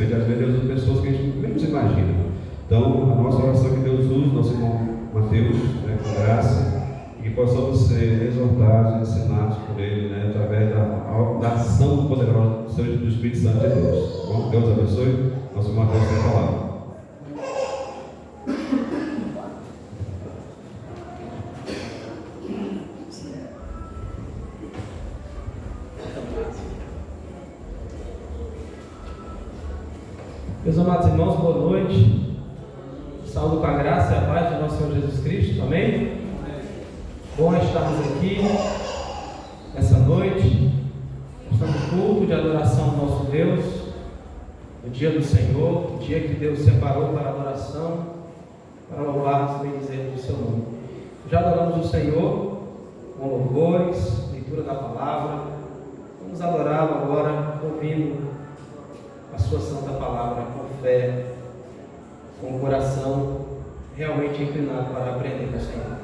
percebe, às vezes Deus usa pessoas que a gente menos imagina. Então, a nossa oração é que Deus use nosso irmão Mateus, né, com graça, e que possamos ser exortados, ensinados por ele, né, através da ação poderosa do Espírito Santo de Deus. Bom, Deus abençoe. Nosso irmão Mateus tem a palavra. Meus amados irmãos, boa noite. Saúdo com a graça e a paz de nosso Senhor Jesus Cristo. Amém? Bom estarmos aqui nessa noite, no culto de adoração ao nosso Deus, no dia do Senhor, o dia que Deus separou para a adoração, para louvarmos e bendizermos o seu nome. Já adoramos o Senhor com louvores, leitura da palavra. Vamos adorá-lo agora ouvindo a sua santa palavra com fé, com o coração realmente inclinado para aprender do Senhor.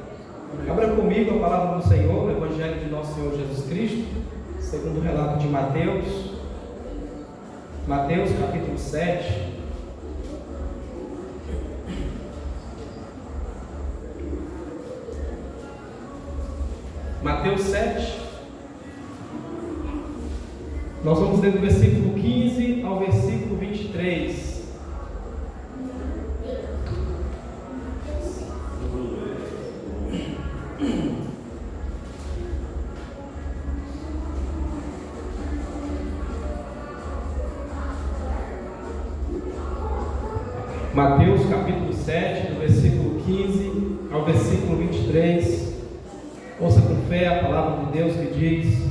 Abra comigo a palavra do Senhor no Evangelho de nosso Senhor Jesus Cristo, segundo o relato de Mateus. Mateus capítulo 7. Mateus 7. Nós vamos ler do versículo 15 ao versículo 23. Mateus capítulo 7, do versículo 15 ao versículo 23. Ouça com fé a palavra de Deus que diz: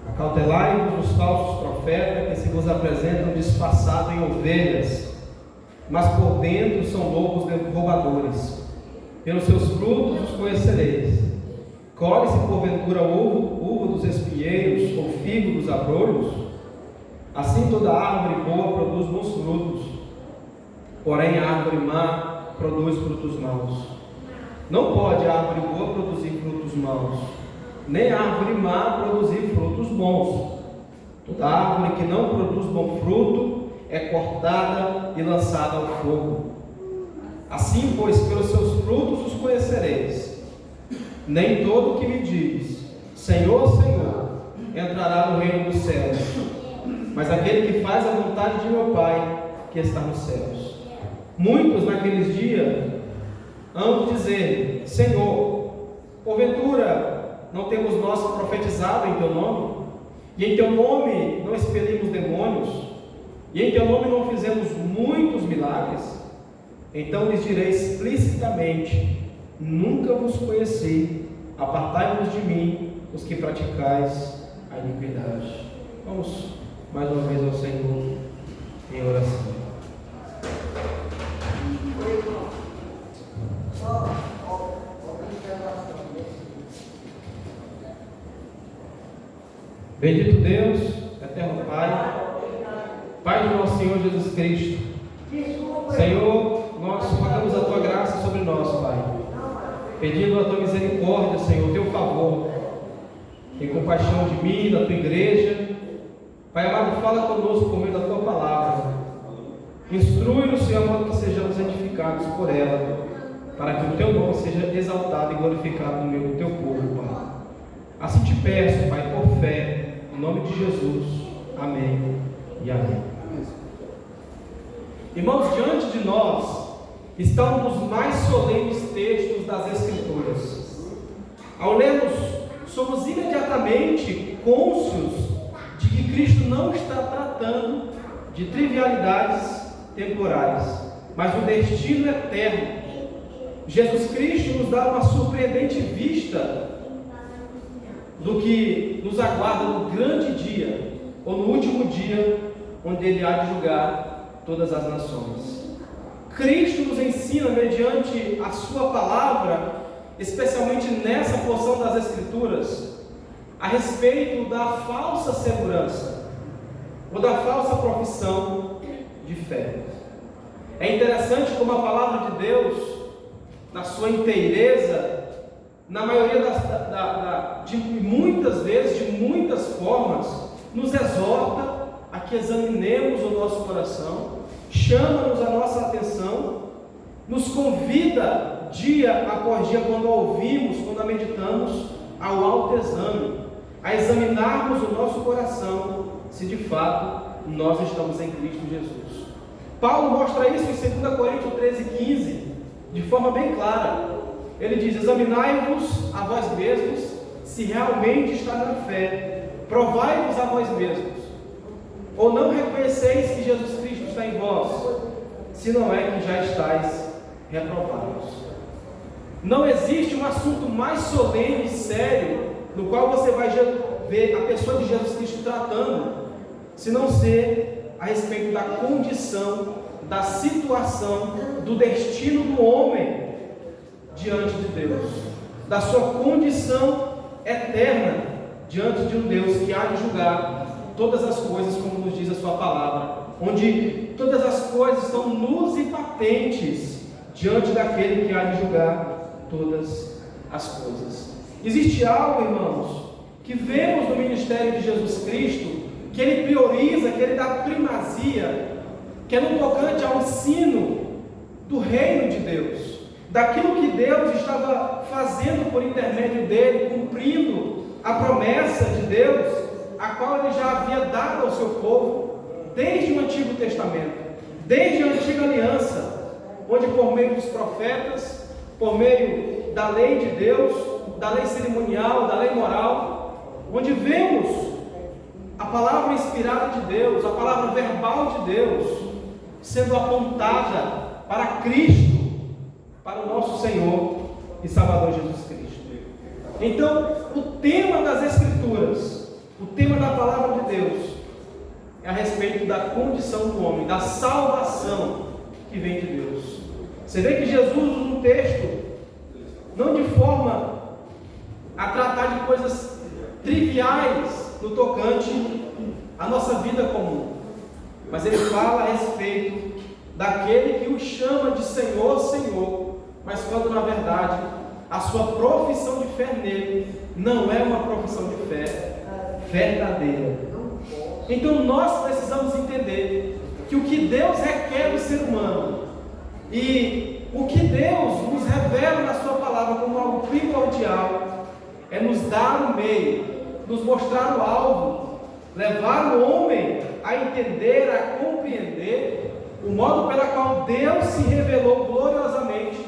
Acautelai-vos dos falsos profetas que se vos apresentam disfarçados em ovelhas, mas por dentro são lobos roubadores. Pelos seus frutos os conhecereis. Colhe-se porventura uva dos espinheiros ou figo dos abrolhos? Assim toda árvore boa produz bons frutos, porém a árvore má produz frutos maus. Não pode a árvore boa produzir frutos maus, nem a árvore má produzir frutos bons. Toda árvore que não produz bom fruto é cortada e lançada ao fogo. Assim, pois, pelos seus frutos os conhecereis. Nem todo que me diz, Senhor, Senhor, entrará no reino dos céus, mas aquele que faz a vontade de meu Pai, que está nos céus. Muitos naqueles dias hão de dizer: Senhor, porventura não temos nós profetizado em teu nome? E em teu nome não expelimos demônios? E em teu nome não fizemos muitos milagres? Então lhes direi explicitamente: nunca vos conheci, apartai-vos de mim, os que praticais a iniquidade. Vamos mais uma vez ao Senhor em oração. Bendito Deus, eterno Pai, Pai de nosso Senhor Jesus Cristo. Senhor, nós rogamos a Tua graça sobre nós, Pai, pedindo a Tua misericórdia, Senhor, o Teu favor. Tem compaixão de mim, da Tua igreja. Pai amado, fala conosco por meio da Tua palavra. Instrui-nos, Senhor amado, que sejamos edificados por ela, para que o Teu nome seja exaltado e glorificado no meio do Teu povo, Pai. Assim te peço, Pai, por fé, em nome de Jesus. Amém e amém. Irmãos, diante de nós está um dos mais solenes textos das Escrituras. Ao lermos, somos imediatamente cônscios de que Cristo não está tratando de trivialidades temporais, mas um destino eterno. Jesus Cristo nos dá uma surpreendente vista do que nos aguarda no grande dia, ou no último dia, onde Ele há de julgar todas as nações. Cristo nos ensina, mediante a sua palavra, especialmente nessa porção das Escrituras, a respeito da falsa segurança, ou da falsa profissão de fé. É interessante como a palavra de Deus, na sua inteireza, na maioria de muitas vezes, de muitas formas, nos exorta a que examinemos o nosso coração, chama-nos a nossa atenção, nos convida dia após dia, quando a ouvimos, quando a meditamos, ao autoexame, a examinarmos o nosso coração, se de fato nós estamos em Cristo Jesus. Paulo mostra isso em 2 Coríntios 13:15, de forma bem clara. Ele diz: examinai-vos a vós mesmos, se realmente está na fé, provai-vos a vós mesmos, ou não reconheceis que Jesus Cristo está em vós, se não é que já estáis reprovados. Não existe um assunto mais solene e sério no qual você vai ver a pessoa de Jesus Cristo tratando, se não ser a respeito da condição, da situação, do destino do homem diante de Deus, da sua condição eterna diante de um Deus que há de julgar todas as coisas, como nos diz a sua palavra, onde todas as coisas estão nus e patentes diante daquele que há de julgar todas as coisas. Existe algo, irmãos, que vemos no ministério de Jesus Cristo, que ele prioriza, que ele dá primazia, que é no tocante ao ensino do reino de Deus, daquilo que Deus estava fazendo por intermédio dele, cumprindo a promessa de Deus, a qual ele já havia dado ao seu povo, desde o Antigo Testamento, desde a Antiga Aliança, onde por meio dos profetas, por meio da lei de Deus, da lei cerimonial, da lei moral, onde vemos a palavra inspirada de Deus, a palavra verbal de Deus, sendo apontada para Cristo, para o nosso Senhor e Salvador Jesus Cristo. Então, o tema das Escrituras, o tema da palavra de Deus, é a respeito da condição do homem, da salvação que vem de Deus. Você vê que Jesus usa um texto, não de forma a tratar de coisas triviais no tocante à nossa vida comum, mas ele fala a respeito daquele que o chama de Senhor, Senhor, mas quando na verdade a sua profissão de fé nele não é uma profissão de fé verdadeira. Então nós precisamos entender que o que Deus requer do ser humano e o que Deus nos revela na sua palavra como algo primordial é nos dar o meio, nos mostrar o alvo, levar o homem a entender, a compreender o modo pelo qual Deus se revelou gloriosamente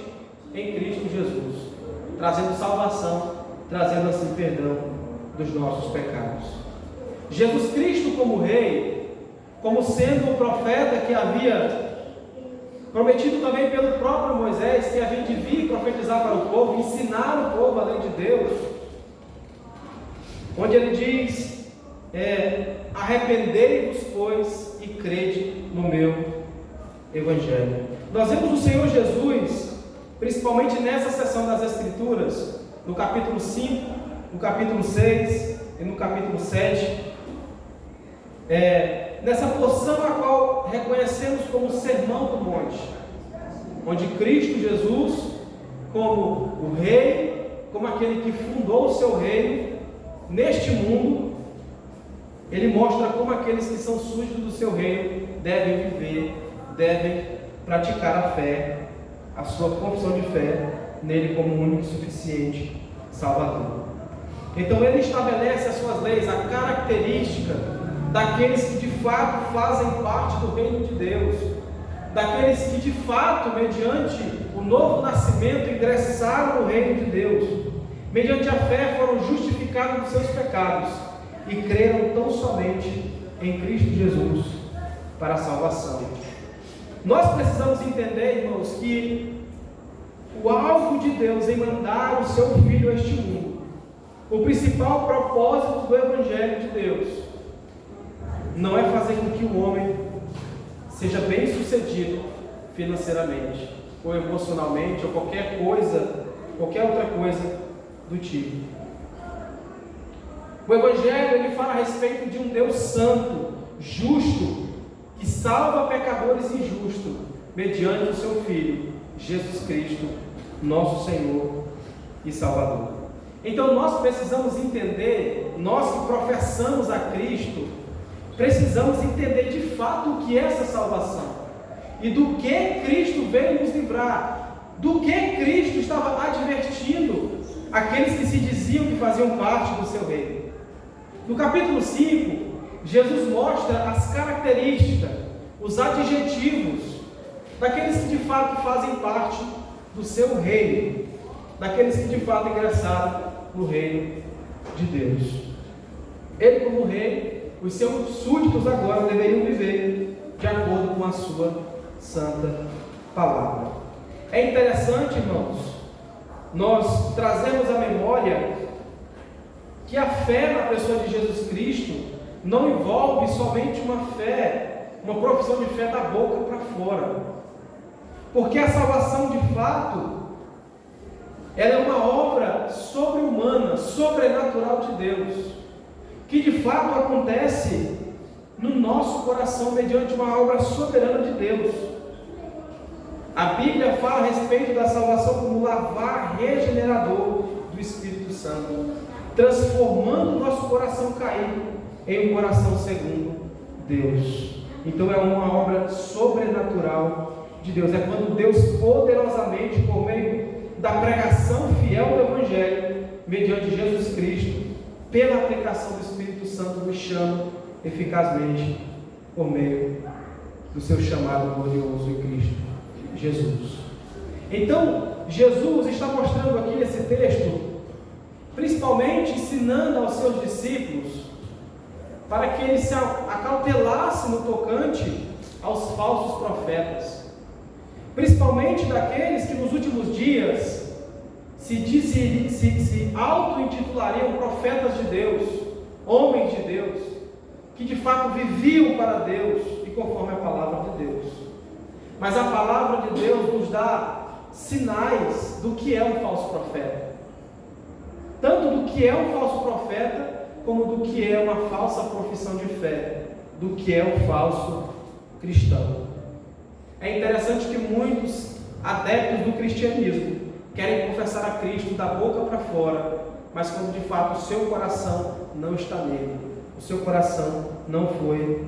em Cristo Jesus, trazendo salvação, trazendo assim perdão dos nossos pecados. Jesus Cristo como Rei, como sendo o profeta que havia prometido também pelo próprio Moisés, que havia de vir profetizar para o povo, ensinar o povo a lei de Deus, onde ele diz: arrependei-vos, pois, e crede no meu Evangelho. Nós vemos o Senhor Jesus, principalmente nessa seção das Escrituras, no capítulo 5, no capítulo 6 e no capítulo 7, nessa porção a qual reconhecemos como o Sermão do Monte, onde Cristo Jesus, como o Rei, como aquele que fundou o seu reino neste mundo, ele mostra como aqueles que são súditos do seu reino devem viver, devem praticar a fé, a sua confissão de fé nele como único e suficiente Salvador. Então ele estabelece as suas leis, a característica daqueles que de fato fazem parte do reino de Deus, daqueles que de fato, mediante o novo nascimento, ingressaram no reino de Deus, mediante a fé foram justificados dos seus pecados e creram tão somente em Cristo Jesus para a salvação. Nós precisamos entender, irmãos, que o alvo de Deus em mandar o seu Filho a este mundo, o principal propósito do Evangelho de Deus, não é fazer com que o homem seja bem sucedido financeiramente, ou emocionalmente, ou qualquer outra coisa do tipo. O Evangelho, ele fala a respeito de um Deus santo, justo, que salva pecadores injustos, mediante o seu Filho, Jesus Cristo, nosso Senhor e Salvador. Então nós precisamos entender, nós que professamos a Cristo, precisamos entender de fato o que é essa salvação e do que Cristo veio nos livrar, do que Cristo estava advertindo aqueles que se diziam que faziam parte do seu reino. No capítulo 5, Jesus mostra as características, os adjetivos daqueles que de fato fazem parte do seu reino, daqueles que de fato ingressaram no reino de Deus. Ele, como rei, os seus súditos agora deveriam viver de acordo com a sua santa palavra. É interessante, irmãos, nós trazemos à memória que a fé na pessoa de Jesus Cristo não envolve somente uma fé, uma profissão de fé da boca para fora, porque a salvação de fato, ela é uma obra sobre-humana, sobrenatural de Deus, que de fato acontece no nosso coração mediante uma obra soberana de Deus. A Bíblia fala a respeito da salvação como lavar regenerador do Espírito Santo, transformando o nosso coração caído em um coração segundo Deus. Então é uma obra sobrenatural de Deus. É quando Deus poderosamente, por meio da pregação fiel do Evangelho, mediante Jesus Cristo, pela aplicação do Espírito Santo, nos chama eficazmente por meio do seu chamado glorioso em Cristo Jesus. Então, Jesus está mostrando aqui nesse texto, principalmente ensinando aos seus discípulos, para que eles se acautelassem no tocante aos falsos profetas, principalmente daqueles que nos últimos dias se auto-intitulariam profetas de Deus, homens de Deus, que de fato viviam para Deus e conforme a palavra de Deus. Mas a palavra de Deus nos dá sinais do que é um falso profeta, tanto do que é um falso profeta, como do que é uma falsa profissão de fé, do que é um falso cristão. É interessante que muitos adeptos do cristianismo querem confessar a Cristo da boca para fora, mas quando de fato o seu coração não está nele, o seu coração não foi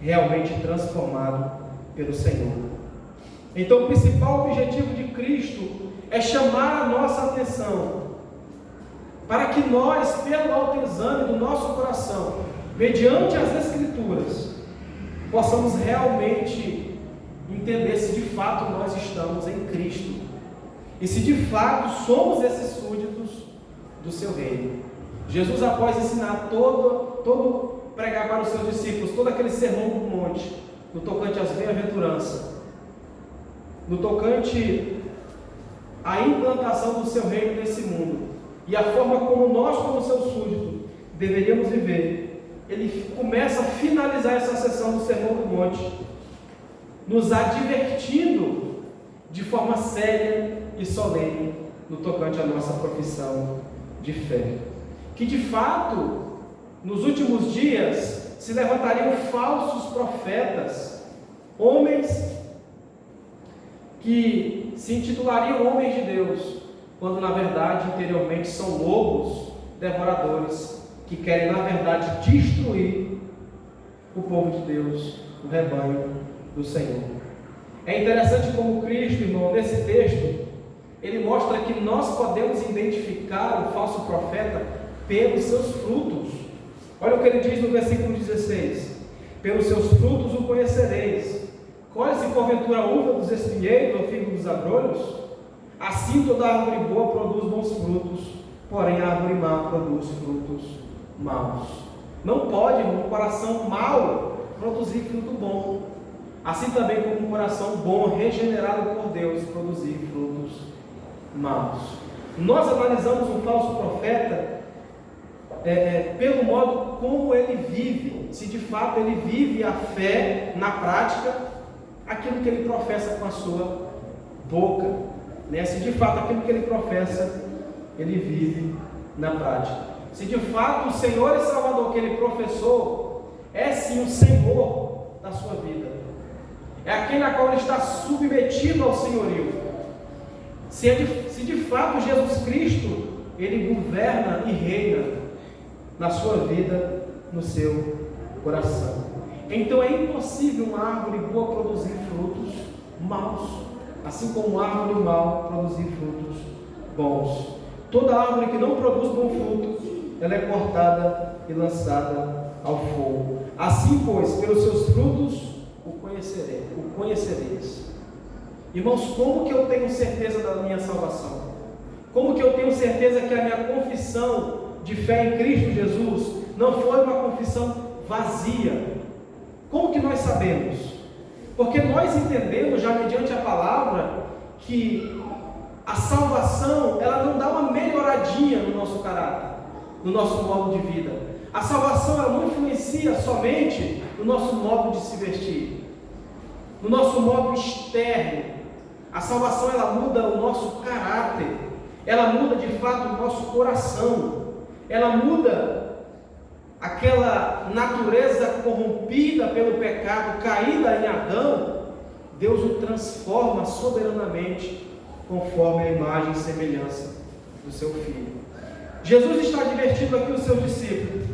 realmente transformado pelo Senhor. Então o principal objetivo de Cristo é chamar a nossa atenção para que nós, pelo autoexame do nosso coração, mediante as Escrituras, possamos realmente entender se de fato nós estamos em Cristo e se de fato somos esses súditos do seu reino. Jesus, após ensinar pregar para os seus discípulos todo aquele sermão do monte, no tocante às bem-aventuranças, no tocante à implantação do seu reino nesse mundo, e a forma como nós, como seus súditos, deveríamos viver, ele começa a finalizar essa sessão do Sermão do Monte, nos advertindo de forma séria e solene no tocante à nossa profissão de fé. Que de fato, nos últimos dias, se levantariam falsos profetas, homens que se intitulariam homens de Deus, quando na verdade interiormente são lobos devoradores, que querem na verdade destruir o povo de Deus, o rebanho do Senhor. É interessante como Cristo, irmão, nesse texto, ele mostra que nós podemos identificar o falso profeta pelos seus frutos. Olha o que ele diz no versículo 16: pelos seus frutos o conhecereis. Colhe-se porventura a uva dos espinheiros ou figo dos abrolhos? Assim toda árvore boa produz bons frutos, porém a árvore má produz frutos maus. Não pode um coração mau produzir fruto bom, assim também como um coração bom, regenerado por Deus, produzir frutos maus. Nós analisamos um falso profeta pelo modo como ele vive, se de fato ele vive a fé na prática, aquilo que ele professa com a sua boca. Se de fato aquilo que ele professa, ele vive na prática. Se de fato o Senhor e Salvador que ele professou é sim o Senhor da sua vida, é aquele na qual ele está submetido ao senhorio, se de fato Jesus Cristo ele governa e reina na sua vida, no seu coração. então é impossível uma árvore boa produzir frutos maus, assim como uma árvore mal produzir frutos bons. Toda árvore que não produz bom fruto, ela é cortada e lançada ao fogo. Assim, pois, pelos seus frutos o conhecereis. Irmãos, como que eu tenho certeza da minha salvação? Como que eu tenho certeza que a minha confissão de fé em Cristo Jesus não foi uma confissão vazia? Como que nós sabemos? Porque nós entendemos, já mediante a palavra, que a salvação, ela não dá uma melhoradinha no nosso caráter, no nosso modo de vida. A salvação, ela não influencia somente no nosso modo de se vestir, no nosso modo externo. A salvação, ela muda o nosso caráter, ela muda de fato o nosso coração, ela muda aquela natureza corrompida pelo pecado, caída em Adão. Deus o transforma soberanamente conforme a imagem e semelhança do seu Filho. Jesus está advertindo aqui os seus discípulos,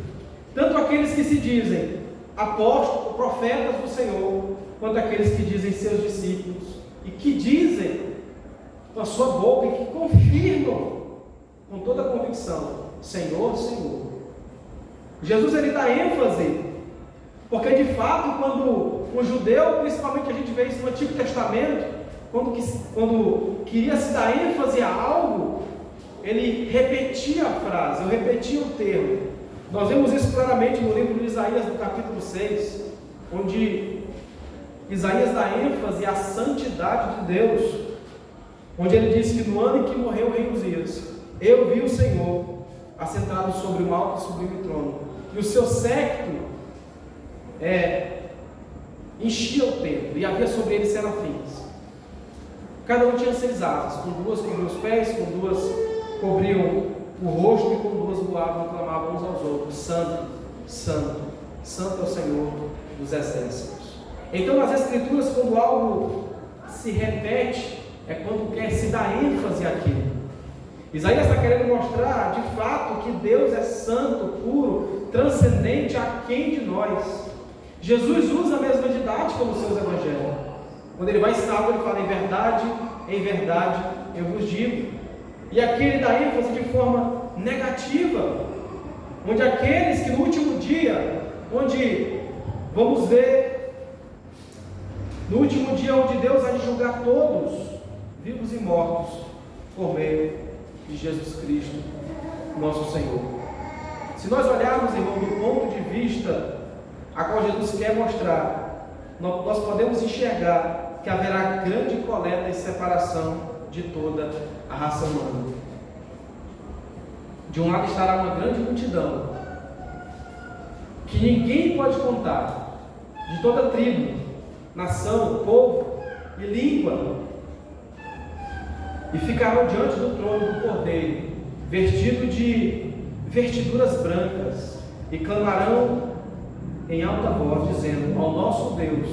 tanto aqueles que se dizem apóstolos, profetas do Senhor, quanto aqueles que dizem seus discípulos, e que dizem com a sua boca e que confirmam com toda a convicção: Senhor, Senhor. Jesus, ele dá ênfase, porque de fato, quando um judeu, principalmente a gente vê isso no Antigo Testamento, quando queria se dar ênfase a algo, ele repetia a frase, ou repetia o termo. Nós vemos isso claramente no livro de Isaías, no capítulo 6, onde Isaías dá ênfase à santidade de Deus, onde ele diz que no ano em que morreu o rei Uzias, eu vi o Senhor assentado sobre um alto e sublime trono, e o seu séquito enchia o templo, e havia sobre ele serafins. Cada um tinha 6 asas, com 2 cobriam os pés, com 2 cobriam o rosto, e com 2 voavam e clamavam uns aos outros: Santo, Santo, Santo é o Senhor dos exércitos. Então, nas Escrituras, quando algo se repete, é quando quer se dar ênfase àquilo. Isaías está querendo mostrar, de fato, que Deus é santo, puro, transcendente, aquém de nós. Jesus usa a mesma didática como seus evangelhos. Quando ele vai ensinar algo, ele fala: em verdade, eu vos digo. E aqui ele dá ênfase de forma negativa, onde aqueles que no último dia, onde vamos ver, no último dia onde Deus há de julgar todos, vivos e mortos, por meio de Jesus Cristo, nosso Senhor. Se nós olharmos, irmão, do ponto de vista a qual Jesus quer mostrar, nós podemos enxergar que haverá grande coleta e separação de toda a raça humana. De um lado estará uma grande multidão, que ninguém pode contar, de toda tribo, nação, povo e língua, e ficarão diante do trono do Cordeiro, vestido de vestiduras brancas, e clamarão em alta voz, dizendo: ao nosso Deus,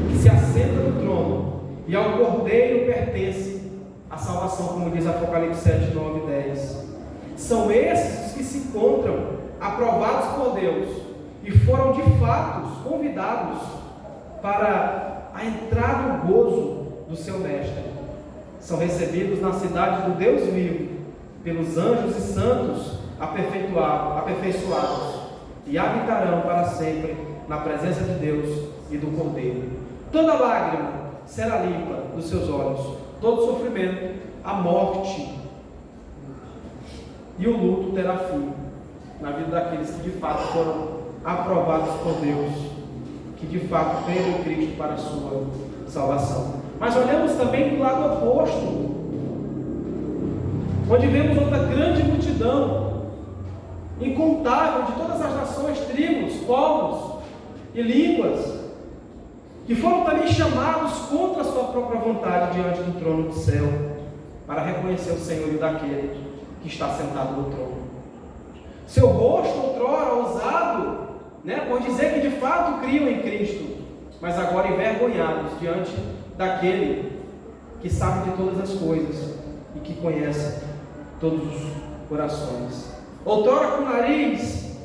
que se assenta no trono, e ao Cordeiro pertence a salvação, como diz Apocalipse 7, 9 e 10. São esses os que se encontram aprovados por Deus, e foram de fato convidados para a entrada no gozo do seu mestre. São recebidos na cidade do Deus vivo, pelos anjos e santos aperfeiçoados, e habitarão para sempre na presença de Deus e do Cordeiro. Toda lágrima será limpa dos seus olhos, todo sofrimento, a morte e o luto terá fim na vida daqueles que de fato foram aprovados por Deus, que de fato creram em Cristo para a sua salvação. Mas olhamos também do lado oposto, onde vemos outra grande multidão, incontável, de todas as nações, tribos, povos e línguas, que foram também chamados contra a sua própria vontade diante do trono do céu, para reconhecer o senhorio daquele que está sentado no trono. Seu rosto outrora ousado, por dizer que de fato criam em Cristo, mas agora envergonhados diante daquele que sabe de todas as coisas e que conhece todos os corações. Outrora com nariz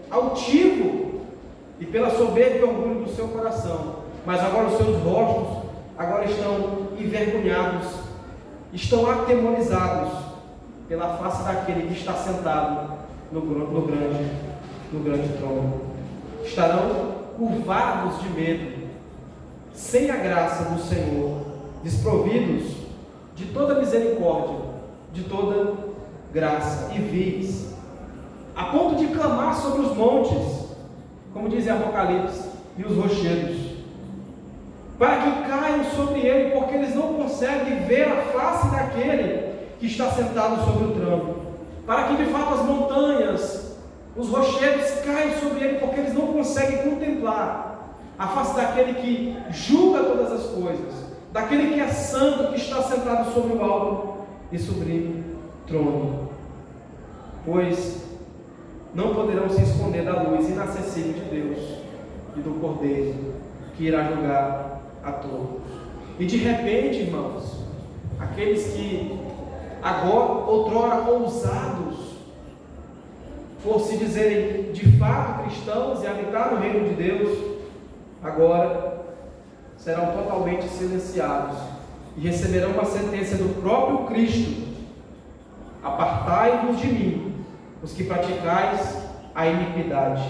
altivo, e pela soberba e orgulho do seu coração, mas agora os seus rostos agora estão envergonhados, estão atemorizados pela face daquele que está sentado no grande trono. Estarão curvados de medo, sem a graça do Senhor, desprovidos de toda misericórdia, de toda graça, e vis, a ponto de clamar sobre os montes, como diz em Apocalipse, e os rochedos, para que caiam sobre ele, porque eles não conseguem ver a face daquele que está sentado sobre o trono, para que de fato as montanhas, os rochedos caiam sobre ele, porque eles não conseguem contemplar a face daquele que julga todas as coisas, daquele que é santo, que está sentado sobre o alto e sublime trono, pois não poderão se esconder da luz inacessível de Deus e do Cordeiro, que irá julgar a todos. E de repente, irmãos, aqueles que agora, outrora ousados, por se dizerem de fato cristãos e habitar no reino de Deus, agora serão totalmente silenciados e receberão uma sentença do próprio Cristo: apartai-vos de mim, os que praticais a iniquidade.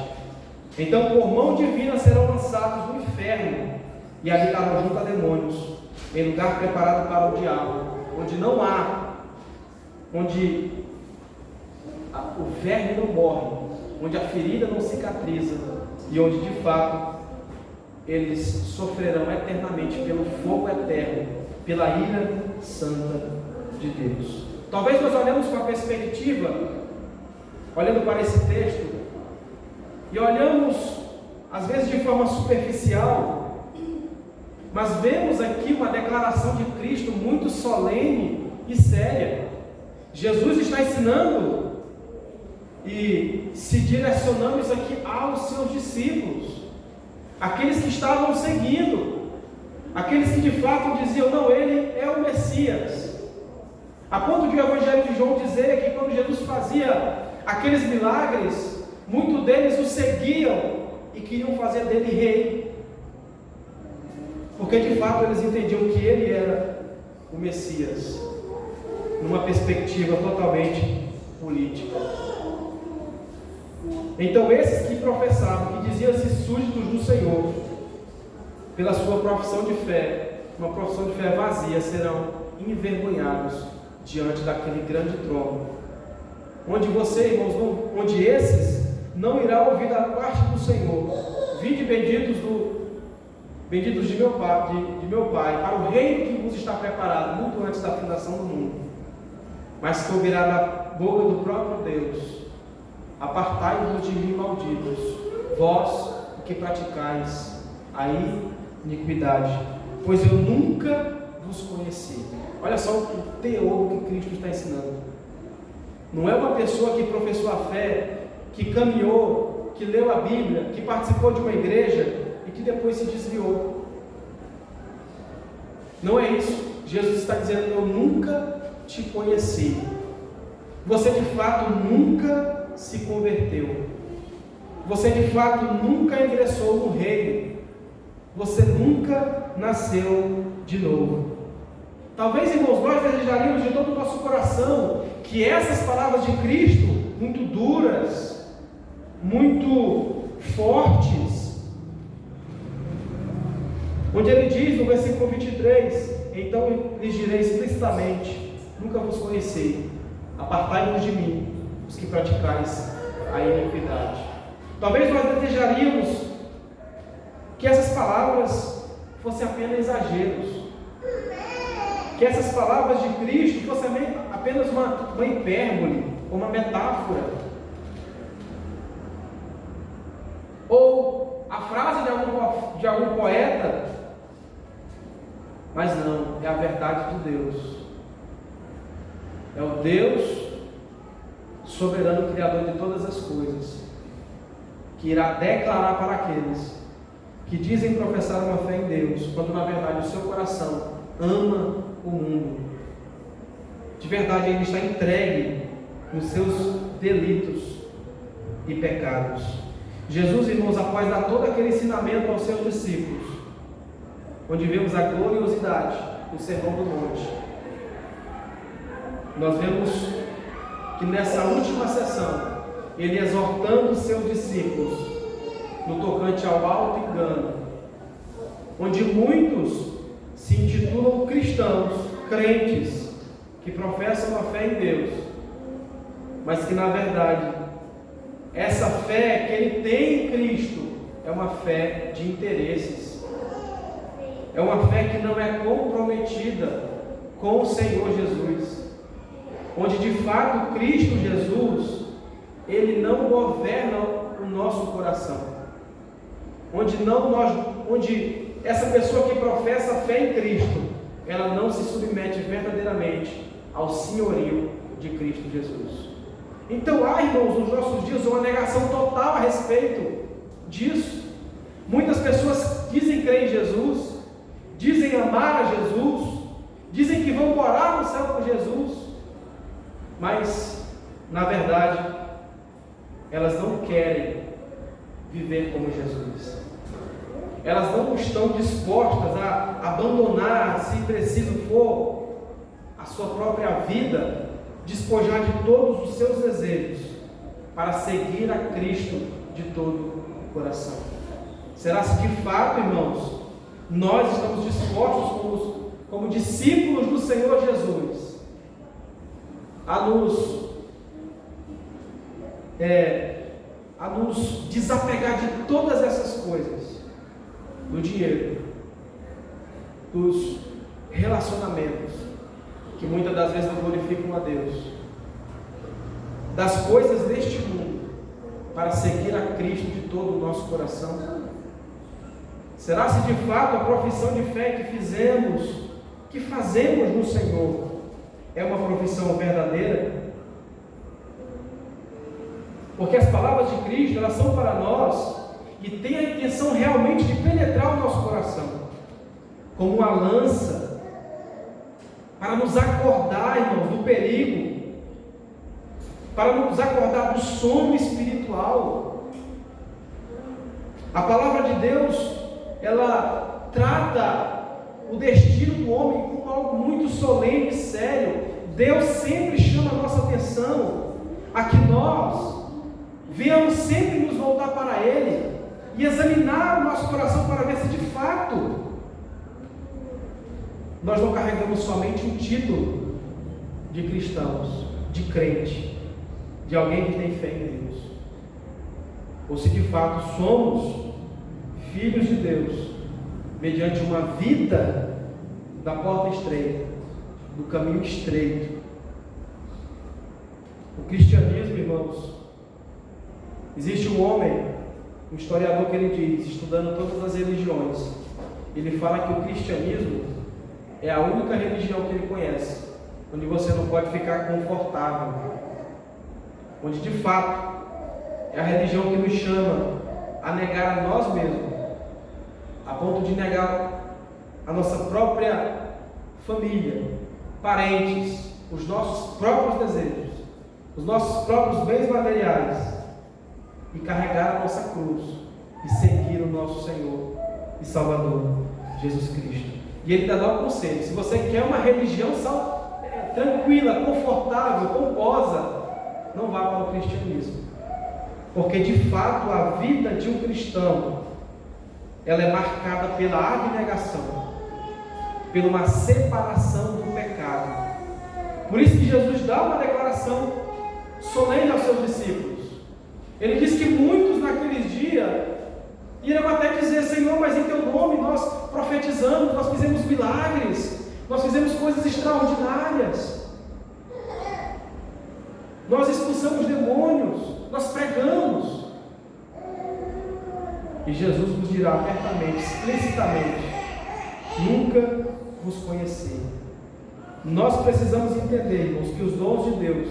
Então, por mão divina serão lançados no inferno e habitarão junto a demônios, em lugar preparado para o diabo, onde o verme não morre, onde a ferida não cicatriza, e onde de fato eles sofrerão eternamente pelo fogo eterno, pela ira santa de Deus. Talvez nós olhemos com a perspectiva, olhando para esse texto, e olhamos às vezes de forma superficial, mas vemos aqui uma declaração de Cristo muito solene e séria. Jesus está ensinando e se direcionando isso aqui aos seus discípulos, aqueles que estavam seguindo, aqueles que de fato diziam: não, ele é o Messias, a ponto de o Evangelho de João dizer que quando Jesus fazia aqueles milagres, muitos deles o seguiam e queriam fazer dele rei, porque de fato eles entendiam que ele era o Messias, numa perspectiva totalmente política. Então esses que professavam, que diziam-se súditos do Senhor, pela sua profissão de fé, uma profissão de fé vazia, serão envergonhados diante daquele grande trono, onde você, irmãos, onde esses não irão ouvir da parte do Senhor: vinde benditos de meu Pai, para o reino que vos está preparado muito antes da fundação do mundo, mas que ouvirá da boca do próprio Deus: apartai-vos de mim, malditos, vós que praticais a iniquidade, pois eu nunca vos conheci. Olha só o teor que Cristo está ensinando. Não é uma pessoa que professou a fé, que caminhou, que leu a Bíblia, que participou de uma igreja e que depois se desviou. Não é isso. Jesus está dizendo: eu nunca te conheci. Você de fato nunca se converteu. Você de fato nunca ingressou no reino. Você nunca nasceu de novo. Talvez, irmãos, nós desejaríamos de todo o nosso coração que essas palavras de Cristo, muito duras, muito fortes, onde ele diz no versículo 23: então lhes direi explicitamente: nunca vos conheci, apartai-vos de mim, os que praticais a iniquidade. Talvez nós desejaríamos que essas palavras fossem apenas exageros, que essas palavras de Cristo fossem apenas uma hipérbole, uma metáfora, ou a frase de algum poeta, mas não, é a verdade de Deus. É o Deus soberano, criador de todas as coisas, que irá declarar para aqueles que dizem professar uma fé em Deus, quando na verdade o seu coração ama o mundo, de verdade ele está entregue nos seus delitos e pecados. Jesus, irmãos, após dar todo aquele ensinamento aos seus discípulos, onde vemos a gloriosidade do Sermão do Monte, nós vemos que nessa última sessão, ele exortando os seus discípulos no tocante ao auto-engano, onde muitos se intitulam cristãos, crentes, que professam a fé em Deus, mas que na verdade, essa fé que ele tem em Cristo é uma fé de interesses, é uma fé que não é comprometida com o Senhor Jesus, onde de fato Cristo Jesus, ele não governa o nosso coração, onde essa pessoa que professa a fé em Cristo, ela não se submete verdadeiramente ao senhorio de Cristo Jesus. Então há, irmãos, nos nossos dias uma negação total a respeito disso. Muitas pessoas dizem crer em Jesus, dizem amar a Jesus, dizem que vão morar no céu com Jesus, mas na verdade elas não querem viver como Jesus. Elas não estão dispostas a abandonar, se preciso for, a sua própria vida, despojar de todos os seus desejos para seguir a Cristo de todo o coração. Será se de fato, irmãos, nós estamos dispostos como discípulos do Senhor Jesus a nos desapegar de todas essas coisas, do dinheiro, dos relacionamentos que muitas das vezes não glorificam a Deus, das coisas deste mundo, para seguir a Cristo de todo o nosso coração? Será se de fato a profissão de fé que fazemos no Senhor, é uma profissão verdadeira? Porque as palavras de Cristo, elas são para nós e têm a intenção realmente de penetrar o nosso coração, como uma lança, para nos acordar, irmãos, do perigo, para nos acordar do sono espiritual. A palavra de Deus, ela trata o destino do homem como algo muito solene e sério. Deus sempre chama a nossa atenção a que nós venhamos sempre nos voltar para Ele e examinar o nosso coração para ver se de fato nós não carregamos somente um título de cristãos, de crente, de alguém que tem fé em Deus, ou se de fato somos filhos de Deus, mediante uma vida da porta estreita, do caminho estreito. O cristianismo, irmãos, existe um homem, um historiador, que ele diz, estudando todas as religiões, ele fala que o cristianismo é a única religião que ele conhece, onde você não pode ficar confortável, onde de fato é a religião que nos chama a negar a nós mesmos, a ponto de negar a nossa própria família, parentes, os nossos próprios desejos, os nossos próprios bens materiais, e carregar a nossa cruz e seguir o nosso Senhor e Salvador Jesus Cristo. E ele dá um conselho: se você quer uma religião tranquila, confortável, pomposa, não vá para o cristianismo, porque de fato a vida de um cristão, ela é marcada pela abnegação, pela uma separação do pecado. Por isso que Jesus dá uma declaração solene aos seus discípulos. Ele diz que muitos naqueles dias irão até dizer: Senhor, mas em teu nome nós profetizamos, nós fizemos milagres, nós fizemos coisas extraordinárias, nós expulsamos demônios, nós pregamos. E Jesus nos dirá abertamente, explicitamente: nunca vos conheci. Nós precisamos entender, irmãos, que os dons de Deus,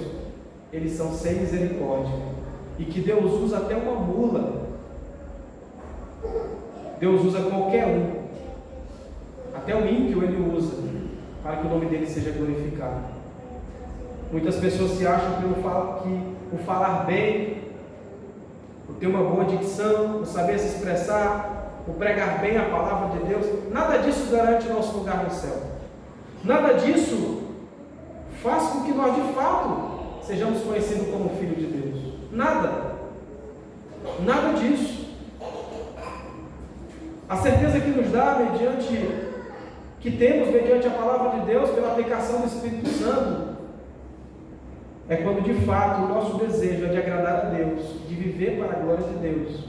eles são sem misericórdia, e que Deus usa até uma mula, Deus usa qualquer um, até o ímpio ele usa, para que o nome dele seja glorificado. Muitas pessoas se acham que o falar bem, o ter uma boa dicção, o saber se expressar, o pregar bem a palavra de Deus, nada disso garante o nosso lugar no céu. Nada disso faz com que nós de fato sejamos conhecidos como filho de Deus. Nada disso. A certeza que nos dá temos mediante a palavra de Deus, pela aplicação do Espírito Santo, é quando de fato o nosso desejo é de agradar a Deus, de viver para a glória de Deus.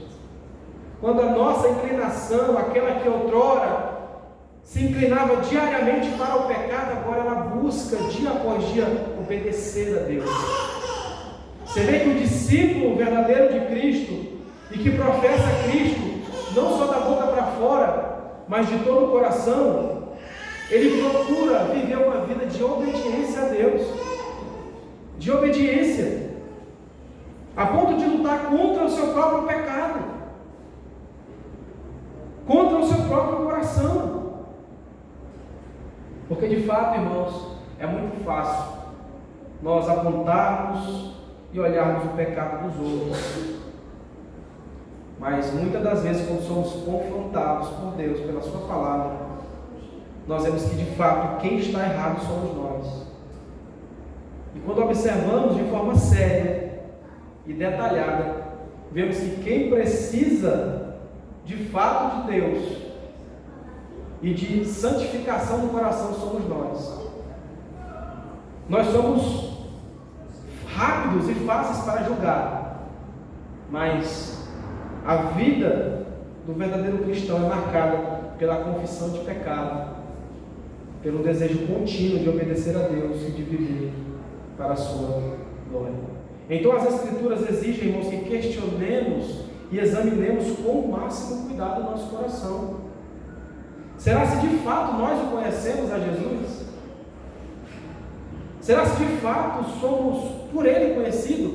Quando a nossa inclinação, aquela que outrora se inclinava diariamente para o pecado, agora ela busca dia após dia obedecer a Deus. Você vê que o discípulo verdadeiro de Cristo e que professa Cristo, não só da boca para fora, mas de todo o coração, ele procura viver uma vida de obediência a Deus, de obediência, a ponto de lutar contra o seu próprio pecado, contra o seu próprio coração. Porque de fato, irmãos, é muito fácil nós apontarmos e olharmos o pecado dos outros. Mas muitas das vezes, quando somos confrontados por Deus, pela sua palavra, nós vemos que de fato quem está errado somos nós. E quando observamos de forma séria e detalhada, vemos que quem precisa de fato de Deus e de santificação do coração somos nós. Nós somos rápidos e fáceis para julgar, mas a vida do verdadeiro cristão é marcada pela confissão de pecado, pelo desejo contínuo de obedecer a Deus e de viver para a sua glória. Então as Escrituras exigem, irmãos, que questionemos e examinemos com o máximo cuidado o nosso coração. Será se de fato nós o conhecemos a Jesus? Será se de fato somos por Ele conhecidos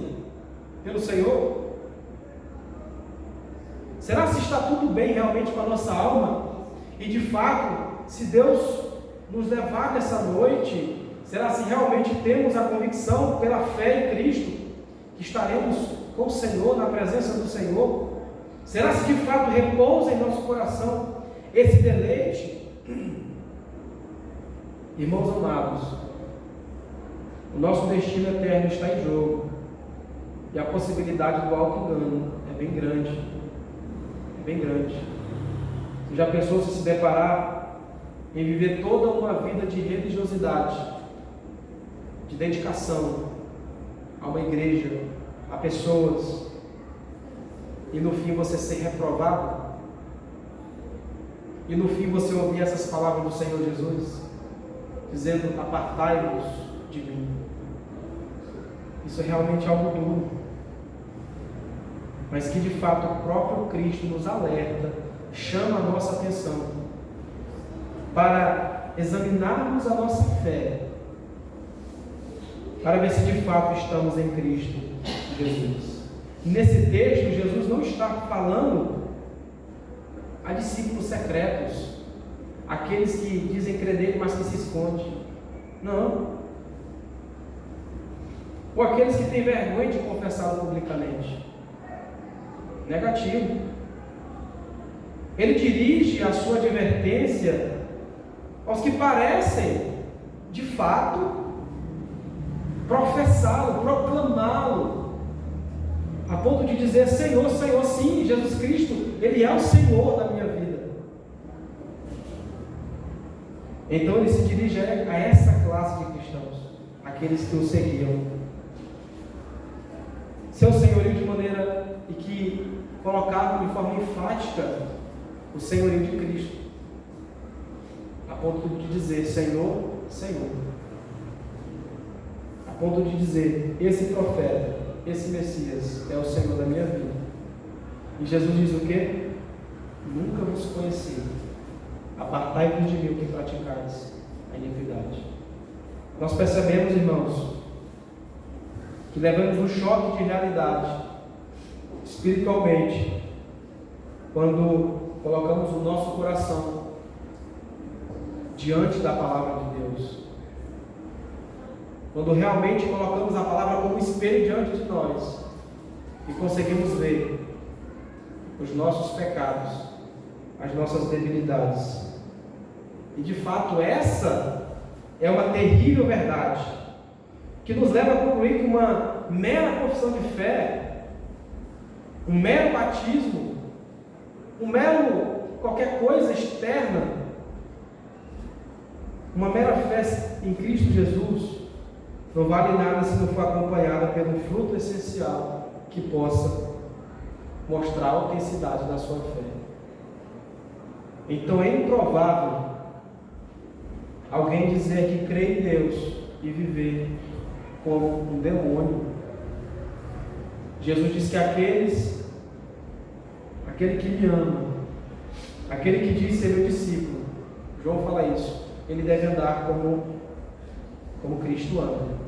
pelo Senhor? Será se está tudo bem realmente com a nossa alma? E de fato, se Deus nos levar nessa noite, será se realmente temos a convicção pela fé em Cristo que estaremos com o Senhor, na presença do Senhor? Será se de fato repousa em nosso coração esse deleite? Irmãos amados, o nosso destino eterno está em jogo, e a possibilidade do auto-engano é bem grande. É bem grande. Você já pensou se deparar em viver toda uma vida de religiosidade, de dedicação a uma igreja, a pessoas, e no fim você ser reprovado? E no fim você ouvir essas palavras do Senhor Jesus, dizendo: apartai-vos de mim. Isso é realmente algo duro, mas que de fato o próprio Cristo nos alerta, chama a nossa atenção para examinarmos a nossa fé, para ver se de fato estamos em Cristo Jesus. Nesse texto, Jesus não está falando a discípulos secretos, aqueles que dizem crer nele, mas que se escondem. Não. Ou aqueles que têm vergonha de confessá-lo publicamente. Negativo. Ele dirige a sua advertência aos que parecem, de fato, professá-lo, proclamá-lo, a ponto de dizer: Senhor, Senhor. Sim, Jesus Cristo, Ele é o Senhor da minha vida. Então ele se dirige a essa classe de cristãos, aqueles que o seguiam. Seu senhorio de maneira e que colocavam de forma enfática o senhorio de Cristo, a ponto de dizer: Senhor, Senhor. A ponto de dizer: esse profeta, esse Messias é o Senhor da minha vida. E Jesus diz o quê? Nunca vos conheci. Apartai-vos de mim, que praticais a iniquidade. Nós percebemos, irmãos, que levamos um choque de realidade espiritualmente quando colocamos o nosso coração diante da palavra de Deus, quando realmente colocamos a palavra como espelho diante de nós e conseguimos ver os nossos pecados, as nossas debilidades. E de fato essa é uma terrível verdade, que nos leva a concluir que uma mera confissão de fé, um mero batismo, um mero qualquer coisa externa, uma mera fé em Cristo Jesus, não vale nada se não for acompanhada pelo fruto essencial que possa mostrar a autenticidade da sua fé. Então é improvável alguém dizer que crê em Deus e viver como um demônio. Jesus diz que aquele que me ama, aquele que diz ser meu discípulo, João fala isso, ele deve andar como Cristo anda.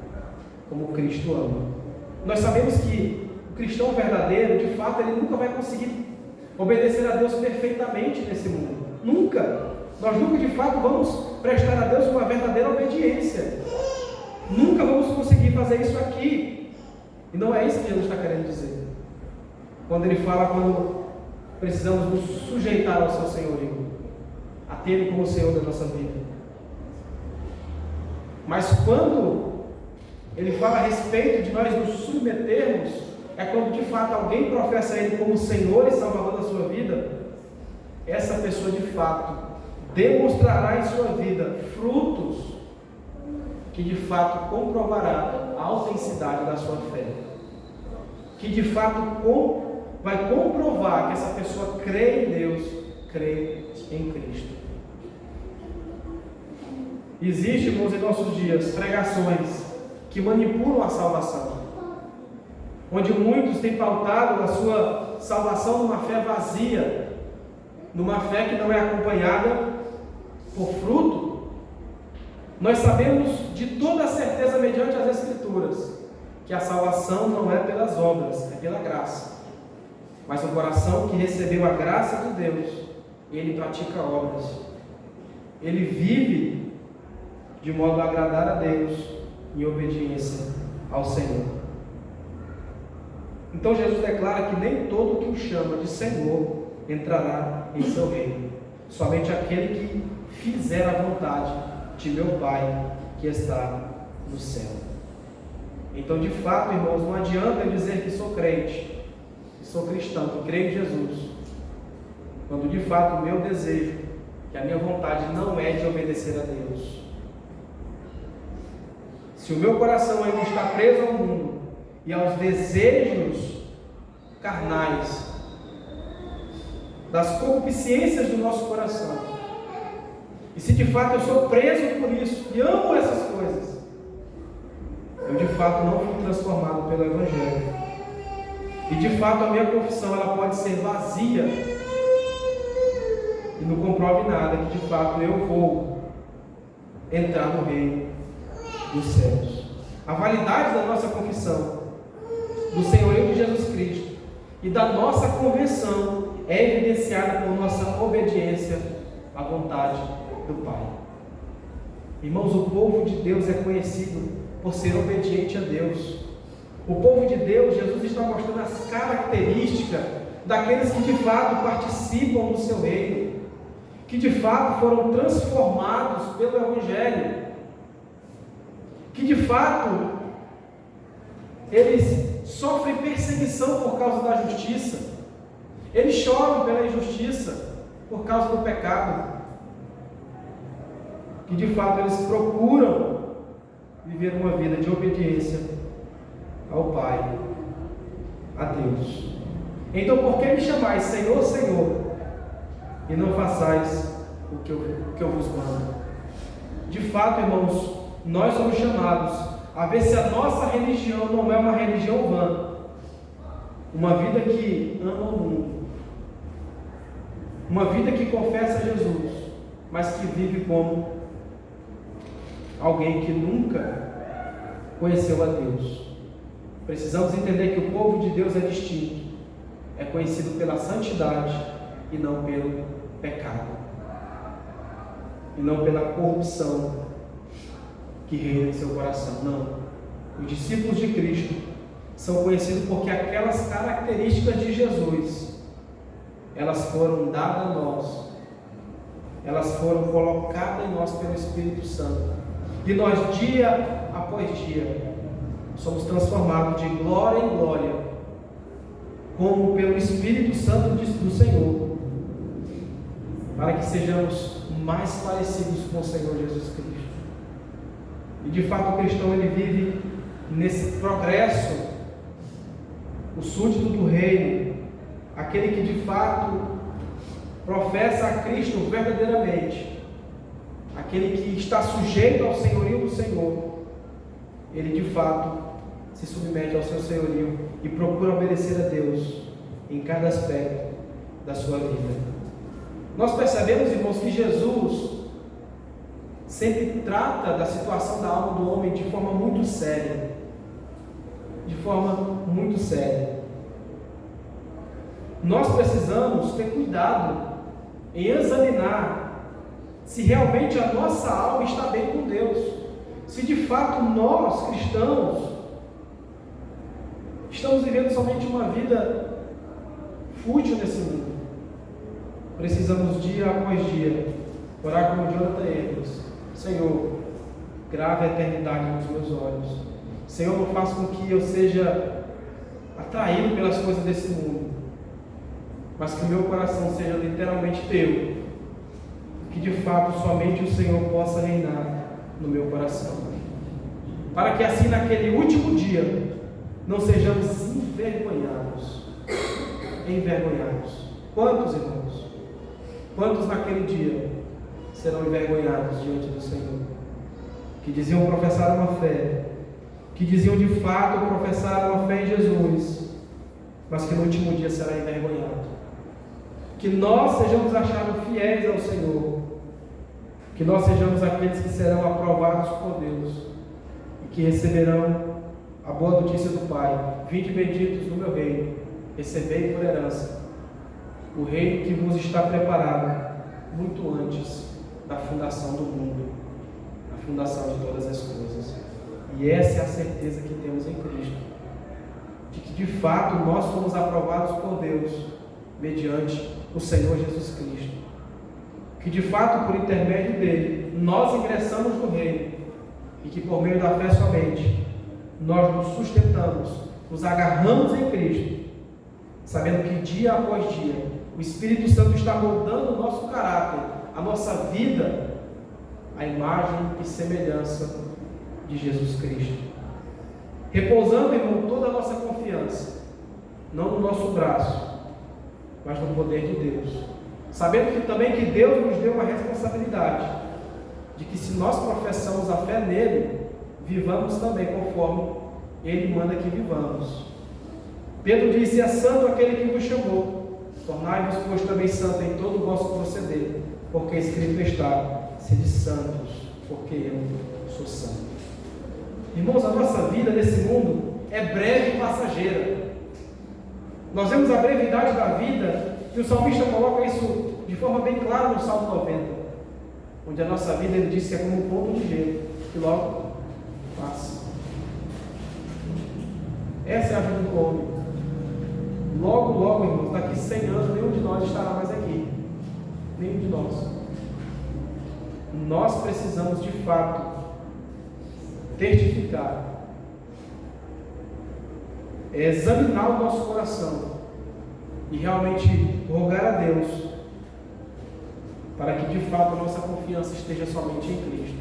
Como Cristo ama. Nós sabemos que o cristão verdadeiro, de fato, ele nunca vai conseguir obedecer a Deus perfeitamente nesse mundo. Nunca. Nós nunca, de fato, vamos prestar a Deus uma verdadeira obediência. Nunca vamos conseguir fazer isso aqui. E não é isso que Jesus está querendo dizer. Quando ele fala, quando precisamos nos sujeitar ao seu senhorio, a ter como Senhor da nossa vida. Mas quando ele fala a respeito de nós nos submetermos, é quando de fato alguém professa Ele como Senhor e Salvador da sua vida, essa pessoa de fato demonstrará em sua vida frutos que de fato comprovará a autenticidade da sua fé, que de fato vai comprovar que essa pessoa crê em Deus, crê em Cristo. Existem, irmãos, em nossos dias pregações que manipulam a salvação, onde muitos têm pautado a sua salvação numa fé vazia, numa fé que não é acompanhada por fruto. Nós sabemos de toda certeza, mediante as Escrituras, que a salvação não é pelas obras, é pela graça. Mas o coração que recebeu a graça de Deus, ele pratica obras, ele vive de modo a agradar a Deus, em obediência ao Senhor. Então Jesus declara que nem todo que o chama de Senhor entrará em seu reino, somente aquele que fizer a vontade de meu Pai que está no céu. Então, de fato, irmãos, não adianta eu dizer que sou crente, que sou cristão, que creio em Jesus, quando de fato o meu desejo, que a minha vontade não é de obedecer a Deus. Se o meu coração ainda está preso ao mundo e aos desejos carnais, das concupiscências do nosso coração, e se de fato eu sou preso por isso e amo essas coisas, eu de fato não fui transformado pelo Evangelho, e de fato a minha confissão ela pode ser vazia e não comprove nada, que de fato eu vou entrar no reino dos céus. A validade da nossa confissão do senhorio de Jesus Cristo e da nossa conversão é evidenciada por nossa obediência à vontade do Pai. Irmãos, o povo de Deus é conhecido por ser obediente a Deus. O povo de Deus, Jesus está mostrando as características daqueles que de fato participam do seu reino, que de fato foram transformados pelo Evangelho, que de fato eles sofrem perseguição por causa da justiça, eles choram pela injustiça por causa do pecado, que de fato eles procuram viver uma vida de obediência ao Pai, a Deus. Então, por que me chamais Senhor, Senhor, e não façais o que eu vos mando? De fato, irmãos, nós somos chamados a ver se a nossa religião não é uma religião vã, uma vida que ama o mundo, uma vida que confessa Jesus, mas que vive como alguém que nunca conheceu a Deus. Precisamos entender que o povo de Deus é distinto, é conhecido pela santidade e não pelo pecado, e não pela corrupção que reina em seu coração. Não, os discípulos de Cristo são conhecidos porque aquelas características de Jesus elas foram dadas a nós, elas foram colocadas em nós pelo Espírito Santo, e nós, dia após dia, somos transformados de glória em glória, como pelo Espírito Santo do Senhor, para que sejamos mais parecidos com o Senhor Jesus Cristo. E de fato o cristão, ele vive nesse progresso, o súdito do reino, aquele que de fato professa a Cristo verdadeiramente, aquele que está sujeito ao senhorio do Senhor, ele de fato se submete ao seu senhorio e procura obedecer a Deus em cada aspecto da sua vida. Nós percebemos, irmãos, que Jesus sempre trata da situação da alma do homem de forma muito séria. De forma muito séria. Nós precisamos ter cuidado em examinar se realmente a nossa alma está bem com Deus. Se de fato nós, cristãos, estamos vivendo somente uma vida fútil nesse mundo. Precisamos dia após dia orar como Jonathan Edwards: Senhor, grave a eternidade nos meus olhos. Senhor, não faça com que eu seja atraído pelas coisas desse mundo, mas que o meu coração seja literalmente teu, que de fato somente o Senhor possa reinar no meu coração, para que assim naquele último dia não sejamos envergonhados. Quantos, irmãos? Quantos naquele dia serão envergonhados diante do Senhor? Que diziam professar uma fé, que diziam de fato professar uma fé em Jesus, mas que no último dia será envergonhado. Que nós sejamos achados fiéis ao Senhor, que nós sejamos aqueles que serão aprovados por Deus e que receberão a boa notícia do Pai: vinde benditos do meu reino, recebei por herança o reino que vos está preparado muito antes da fundação do mundo, a fundação de todas as coisas. E essa é a certeza que temos em Cristo, de que de fato nós fomos aprovados por Deus mediante o Senhor Jesus Cristo, que de fato por intermédio dele nós ingressamos no reino, e que por meio da fé somente nós nos sustentamos, nos agarramos em Cristo, sabendo que dia após dia o Espírito Santo está moldando o nosso caráter, a nossa vida, a imagem e semelhança de Jesus Cristo. Repousando, irmão, toda a nossa confiança, não no nosso braço, mas no poder de Deus. Sabendo que também que Deus nos deu uma responsabilidade, de que se nós professamos a fé nele, vivamos também conforme ele manda que vivamos. Pedro disse: é santo aquele que vos chamou, tornai-vos, pois, também santo em todo o vosso proceder, porque escrito está: sede santos, porque eu sou santo. Irmãos, a nossa vida nesse mundo é breve e passageira. Nós vemos a brevidade da vida, e o salmista coloca isso de forma bem clara no Salmo 90, onde a nossa vida, ele diz que é como um ponto de gelo, que logo passa. Essa é a vida do homem. Logo, logo, irmãos, daqui 100 anos, nenhum de nós estará mais aqui. Nenhum de nós. Nós precisamos, de fato, testificar, examinar o nosso coração e realmente rogar a Deus para que, de fato, a nossa confiança esteja somente em Cristo,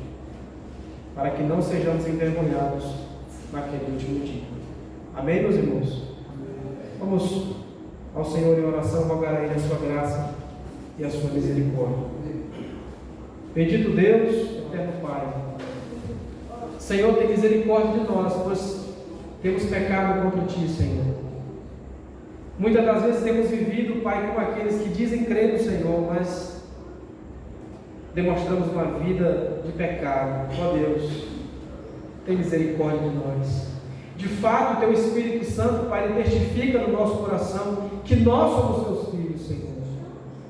para que não sejamos envergonhados naquele último dia. Amém, meus irmãos? Vamos ao Senhor em oração, rogar a Ele a sua graça e a sua misericórdia. Bendito Deus, eterno Pai, Senhor, tem misericórdia de nós, pois temos pecado contra Ti, Senhor. Muitas das vezes temos vivido, Pai, como aqueles que dizem crer no Senhor, mas demonstramos uma vida de pecado. Ó Deus, tem misericórdia de nós. De fato, o Teu Espírito Santo, Pai, Ele testifica no nosso coração que nós somos Teus filhos, Senhor.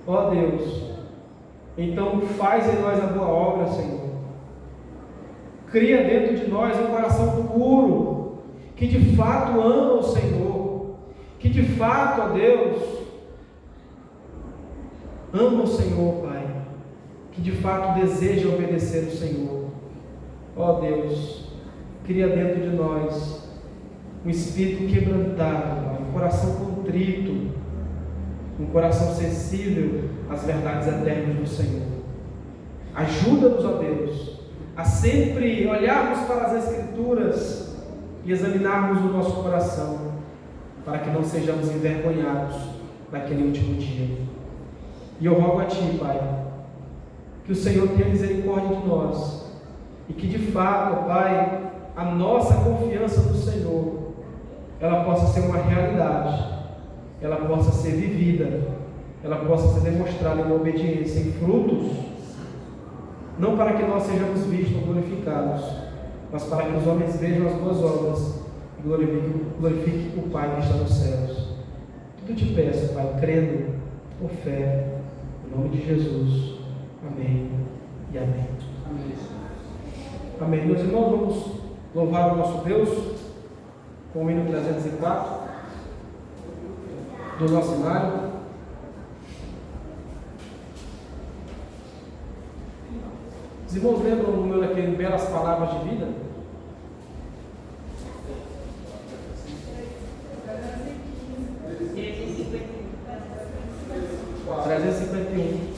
Ó Deus, então faz em nós a boa obra, Senhor. Cria dentro de nós um coração puro, que de fato ama o Senhor, que de fato, ó Deus, amam o Senhor, Pai, que de fato desejam obedecer o Senhor. Ó Deus, cria dentro de nós um espírito quebrantado, Pai, um coração contrito, um coração sensível às verdades eternas do Senhor. Ajuda-nos, ó Deus, a sempre olharmos para as Escrituras e examinarmos o nosso coração, para que não sejamos envergonhados naquele último dia. E eu rogo a Ti, Pai, que o Senhor tenha misericórdia de nós e que de fato, Pai, a nossa confiança no Senhor, ela possa ser uma realidade, ela possa ser vivida, ela possa ser demonstrada em obediência, em frutos, não para que nós sejamos vistos ou glorificados, mas para que os homens vejam as boas obras e glorifiquem o Pai que está nos céus. Tudo te peço, Pai, crendo por fé, em nome de Jesus. Amém e amém. Amém. Meus irmãos, vamos louvar o nosso Deus com o hino 304 do nosso cenário. Os irmãos lembram o meu daquele Belas Palavras de Vida? 351.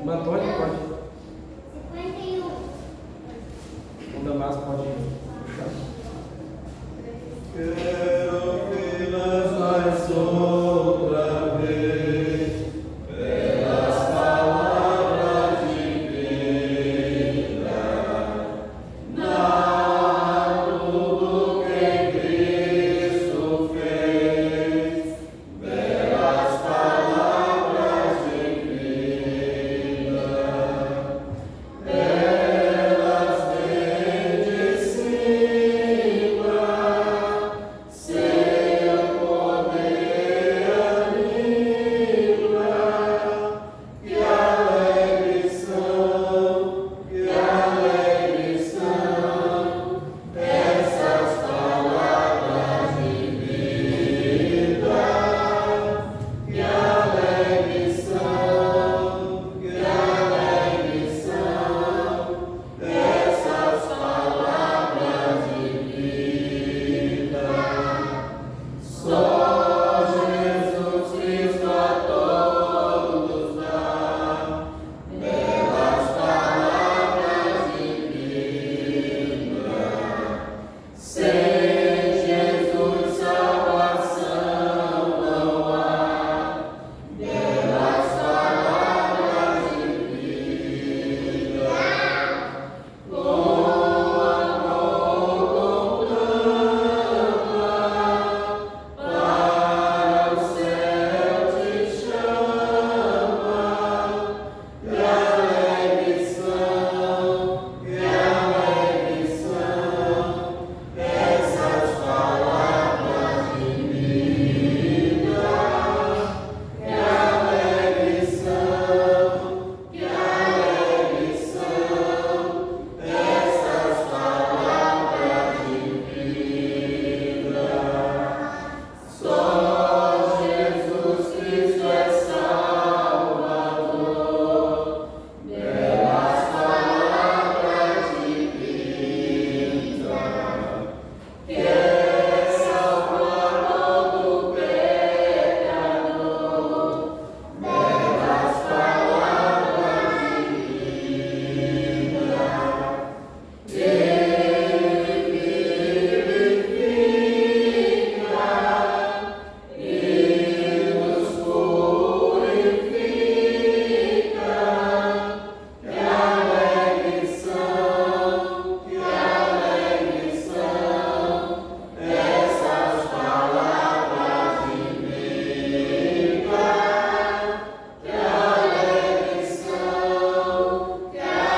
Antônio?